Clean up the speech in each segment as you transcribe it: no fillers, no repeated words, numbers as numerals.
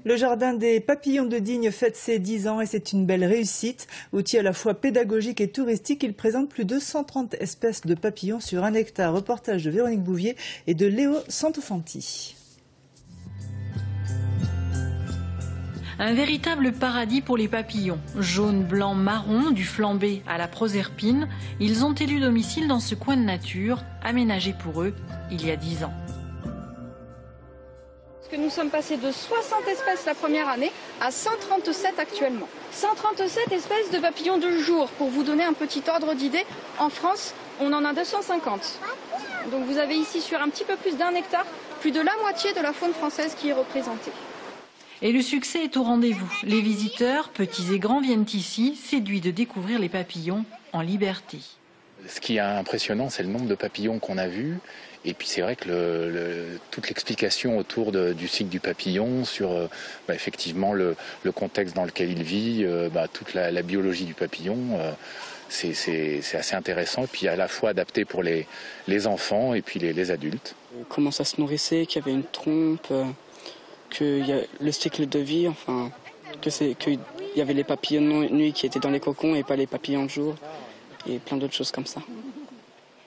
Le jardin des papillons de Digne fête ses 10 ans et c'est une belle réussite. Outil à la fois pédagogique et touristique, il présente plus de 130 espèces de papillons sur 1 hectare. Reportage de Véronique Bouvier et de Léo Santofanti. Un véritable paradis pour les papillons. Jaune, blanc, marron, du flambé à la proserpine, ils ont élu domicile dans ce coin de nature, aménagé pour eux il y a 10 ans. Nous sommes passés de 60 espèces la première année à 137 actuellement. 137 espèces de papillons de jour. Pour vous donner un petit ordre d'idée, en France, on en a 250. Donc vous avez ici sur un petit peu plus d'1 hectare, plus de la moitié de la faune française qui est représentée. Et le succès est au rendez-vous. Les visiteurs, petits et grands, viennent ici, séduits de découvrir les papillons en liberté. Ce qui est impressionnant, c'est le nombre de papillons qu'on a vus. Et puis c'est vrai que toute l'explication autour du cycle du papillon, sur effectivement le contexte dans lequel il vit, toute la biologie du papillon, c'est assez intéressant. Et puis à la fois adapté pour les enfants et puis les adultes. Comment ça se nourrissait, qu'il y avait une trompe, qu'il y a le cycle de vie, enfin, qu'il y avait les papillons de nuit qui étaient dans les cocons et pas les papillons de jour, et plein d'autres choses comme ça.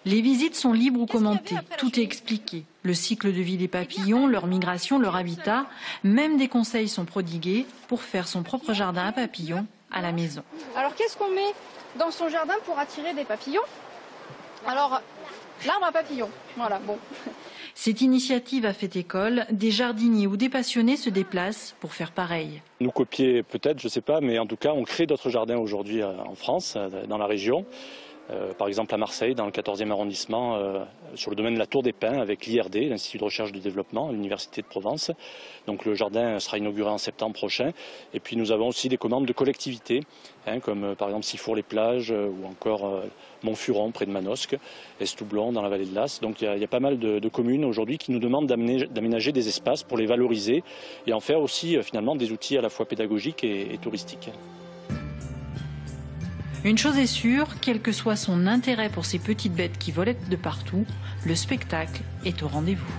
Les visites sont libres ou commentées, tout est expliqué. Le cycle de vie des papillons, leur migration, leur habitat, même des conseils sont prodigués pour faire son propre jardin à papillons à la maison. Alors qu'est-ce qu'on met dans son jardin pour attirer des papillons? Alors, l'arbre à papillons, voilà, bon. Cette initiative a fait école, des jardiniers ou des passionnés se déplacent pour faire pareil. Nous copier peut-être, je ne sais pas, mais en tout cas on crée d'autres jardins aujourd'hui en France, dans la région. Par exemple à Marseille, dans le 14e arrondissement, sur le domaine de la Tour des Pins, avec l'IRD, l'Institut de recherche et de développement, l'Université de Provence. Donc le jardin sera inauguré en septembre prochain. Et puis nous avons aussi des commandes de collectivités, comme par exemple Sifour-les-Plages ou encore Montfuron, près de Manosque, Estoublon, dans la vallée de l'As. Donc il y a pas mal de communes aujourd'hui qui nous demandent d'aménager des espaces pour les valoriser et en faire aussi finalement des outils à la fois pédagogiques et touristiques. Une chose est sûre, quel que soit son intérêt pour ces petites bêtes qui volettent de partout, le spectacle est au rendez-vous.